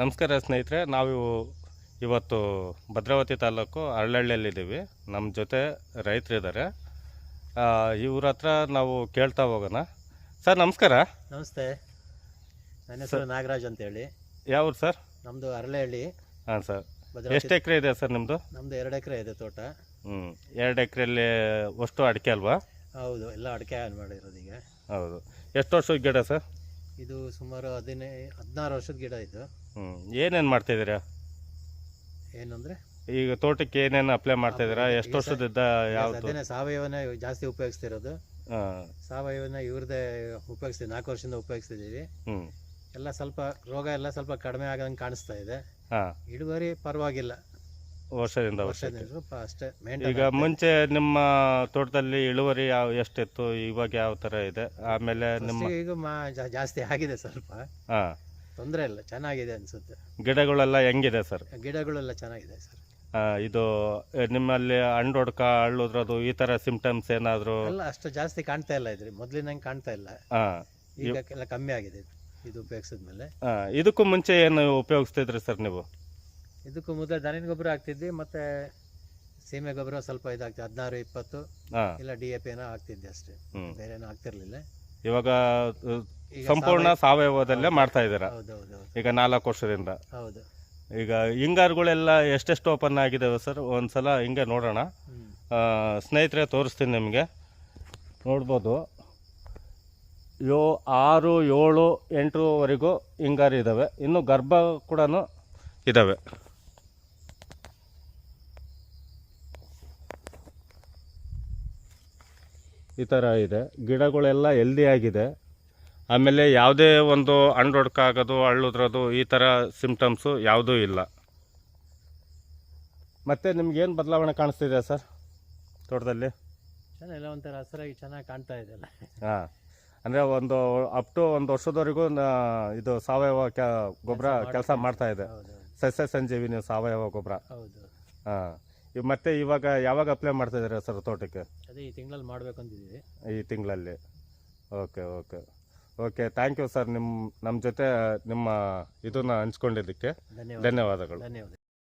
ನಮಸ್ಕಾರ ಸ್ನೇಹಿತರೆ, ನಾವು ಇವತ್ತು ಭದ್ರಾವತಿ ತಾಲೂಕು ಅರಳಹಳ್ಳಿಯಲ್ಲಿದ್ದೀವಿ. ನಮ್ಮ ಜೊತೆ ರೈತರಿದ್ದಾರೆ. ಇವ್ರ ಹತ್ರ ನಾವು ಕೇಳ್ತಾ ಹೋಗೋಣ. ಸರ್ ನಮಸ್ಕಾರ. ನಮಸ್ತೆ, ನನ್ನ ಹೆಸರು ನಾಗರಾಜ್ ಅಂತೇಳಿ. ಯಾವ್ದು ಸರ್? ನಮ್ಮದು ಅರಳಹಳ್ಳಿ. ಹಾಂ ಸರ್. ಎಷ್ಟು ಎಕರೆ ಇದೆ ಸರ್ ನಿಮ್ಮದು? ನಮ್ಮದು 2 ಎಕರೆ ಇದೆ ತೋಟ. 2 ಎಕರೆಯಲ್ಲಿ ಅಷ್ಟು ಅಡಿಕೆ ಅಲ್ವಾ? ಹೌದು, ಎಲ್ಲ ಅಡಿಕೆ ಮಾಡಿರೋದು ಈಗ. ಹೌದು. ಎಷ್ಟು ವರ್ಷದ ಗಿಡ ಸರ್ ಇದು? ಸುಮಾರು 16 ವರ್ಷದ ಗಿಡ ಇದು. ಏನೇನು ಮಾಡ್ತಾಯಿದ್ದೀರಾ? ಏನಂದರೆ ಈಗ ತೋಟಕ್ಕೆ ಏನೇನು ಅಪ್ಲೈ ಮಾಡ್ತಾಯಿದ್ದೀರಾ? ಎಷ್ಟು ವರ್ಷದಿಂದ? ಯಾವುದು? ಅದೇ ಸಾವಯವನ ಜಾಸ್ತಿ ಉಪಯೋಗಿಸ್ತಿರೋದು. ಸಾವಯವನ ಇವ್ರದ್ದೇ ಉಪಯೋಗಿಸ್ತೀವಿ, 4 ವರ್ಷದಿಂದ ಉಪಯೋಗಿಸ್ತಿದ್ದೀವಿ. ಎಲ್ಲ ಸ್ವಲ್ಪ ರೋಗ ಎಲ್ಲ ಸ್ವಲ್ಪ ಕಡಿಮೆ ಆಗಂಗೆ ಕಾಣಿಸ್ತಾ ಇದೆ. ಇಳುವರಿ ಪರವಾಗಿಲ್ಲ, ವರ್ಷದಿಂದ ಅಷ್ಟೇ. ಈಗ ಮುಂಚೆ ನಿಮ್ಮ ತೋಟದಲ್ಲಿ ಇಳುವರಿ ಎಷ್ಟಿತ್ತು, ಇವಾಗ ಯಾವ ಥರ ಇದೆ? ಆಮೇಲೆ ನಿಮ್ಮ ಈಗ ಜಾಸ್ತಿ ಆಗಿದೆ, ಸ್ವಲ್ಪ ತೊಂದರೆ ಇಲ್ಲ, ಚೆನ್ನಾಗಿದೆ ಅನ್ಸುತ್ತೆ. ಗಿಡಗಳೆಲ್ಲ ಹೆಂಗಿದೆ ಸರ್? ಗಿಡಗಳೆಲ್ಲ ಚೆನ್ನಾಗಿದೆ ಸರ್. ಇದು ನಿಮ್ಮಲ್ಲಿ ಹಣ್ಣು ಹೊಡ್ಕ ಹಳ್ಳುದ್ರದು ಈ ಥರ ಸಿಂಪ್ಟಮ್ಸ್ ಏನಾದರೂ? ಎಲ್ಲ ಅಷ್ಟು ಜಾಸ್ತಿ ಕಾಣ್ತಾ ಇಲ್ಲ ಇದ್ರಿ, ಮೊದಲಿನಂಗೆ ಕಾಣ್ತಾ ಇಲ್ಲ. ಈಗ ಎಲ್ಲ ಕಮ್ಮಿ ಆಗಿದೆ ಇದು ಉಪಯೋಗಿಸಿದ್ಮೇಲೆ. ಇದಕ್ಕೂ ಮುಂಚೆ ಏನು ಉಪಯೋಗಿಸ್ತಿದ್ರಿ ಸರ್ ನೀವು? ಇದಕ್ಕೂ ಮೊದಲು ದನಿನ ಗೊಬ್ಬರ ಹಾಕ್ತಿದ್ವಿ, ಮತ್ತೆ ಸೀಮೆ ಗೊಬ್ಬರ ಸ್ವಲ್ಪ ಇದಾಗ್ತದೆ, 16-20 ಇಲ್ಲ DAP ಏನೋ ಹಾಕ್ತಿದ್ದೆ ಅಷ್ಟೇ, ಬೇರೆ ಏನೋ ಆಗ್ತಿರ್ಲಿಲ್ಲ. ಇವಾಗ ಸಂಪೂರ್ಣ ಸಾವಯವದಲ್ಲೇ ಮಾಡ್ತಾ ಇದ್ದೀರಾ? ಹೌದೌದು. ಈಗ 4 ವರ್ಷದಿಂದ. ಹೌದು. ಈಗ ಹಿಂಗಾರುಗಳೆಲ್ಲ ಎಷ್ಟೆಷ್ಟು ಓಪನ್ ಆಗಿದ್ದಾವೆ ಸರ್? ಒಂದ್ಸಲ ಹಿಂಗೆ ನೋಡೋಣ. ಸ್ನೇಹಿತರೆ ತೋರಿಸ್ತೀನಿ ನಿಮಗೆ, ನೋಡ್ಬೋದು. 6, 7, 8ವರೆಗೂ ಹಿಂಗಾರು ಇದ್ದಾವೆ. ಇನ್ನು ಗರ್ಭ ಕೂಡ ಇದ್ದಾವೆ. ಈ ಥರ ಇದೆ, ಗಿಡಗಳೆಲ್ಲ ಹೆಲ್ದಿ ಆಗಿದೆ. ಆಮೇಲೆ ಯಾವುದೇ ಒಂದು ಹಣ್ಣು ಹೊಡ್ಕಾಗೋದು ಹಳ್ಳುದ್ರದು ಈ ಥರ ಸಿಂಪ್ಟಮ್ಸು ಯಾವುದೂ ಇಲ್ಲ. ಮತ್ತು ನಿಮ್ಗೇನು ಬದಲಾವಣೆ ಕಾಣಿಸ್ತಿದೆ ಸರ್ ತೋಟದಲ್ಲಿ? ಚೆನ್ನಾಗಿಲ್ಲ, ಒಂಥರ ಹಸಿರಾಗಿ ಚೆನ್ನಾಗಿ ಕಾಣ್ತಾ ಇದೆಯಲ್ಲ. ಅಂದರೆ ಒಂದು ಅಪ್ ಟು 1 ವರ್ಷದವರೆಗೂ ಇದು ಸಾವಯವ ಗೊಬ್ಬರ ಕೆಲಸ ಮಾಡ್ತಾ ಇದೆ. ಸಸ್ಯ ಸಂಜೀವಿನಿ ಸಾವಯವ ಗೊಬ್ಬರ. ಹೌದು. ಮತ್ತೆ ಇವಾಗ ಯಾವಾಗ ಅಪ್ಲೈ ಮಾಡ್ತಾ ಇದ್ದೀರಾ ಸರ್ ತೋಟಕ್ಕೆ? ಅದೇ ಈ ತಿಂಗಳಲ್ಲಿ ಮಾಡಬೇಕು ಅಂತಿದ್ದೀವಿ. ಈ ತಿಂಗಳಲ್ಲಿ. Okay okay okay, thank you sir. ನಮ್ಮ ಜೊತೆ ನಿಮ್ಮ ಇದನ್ನು ಹಂಚ್ಕೊಂಡಿದ್ದಕ್ಕೆ ಧನ್ಯವಾದಗಳು. ಧನ್ಯವಾದ.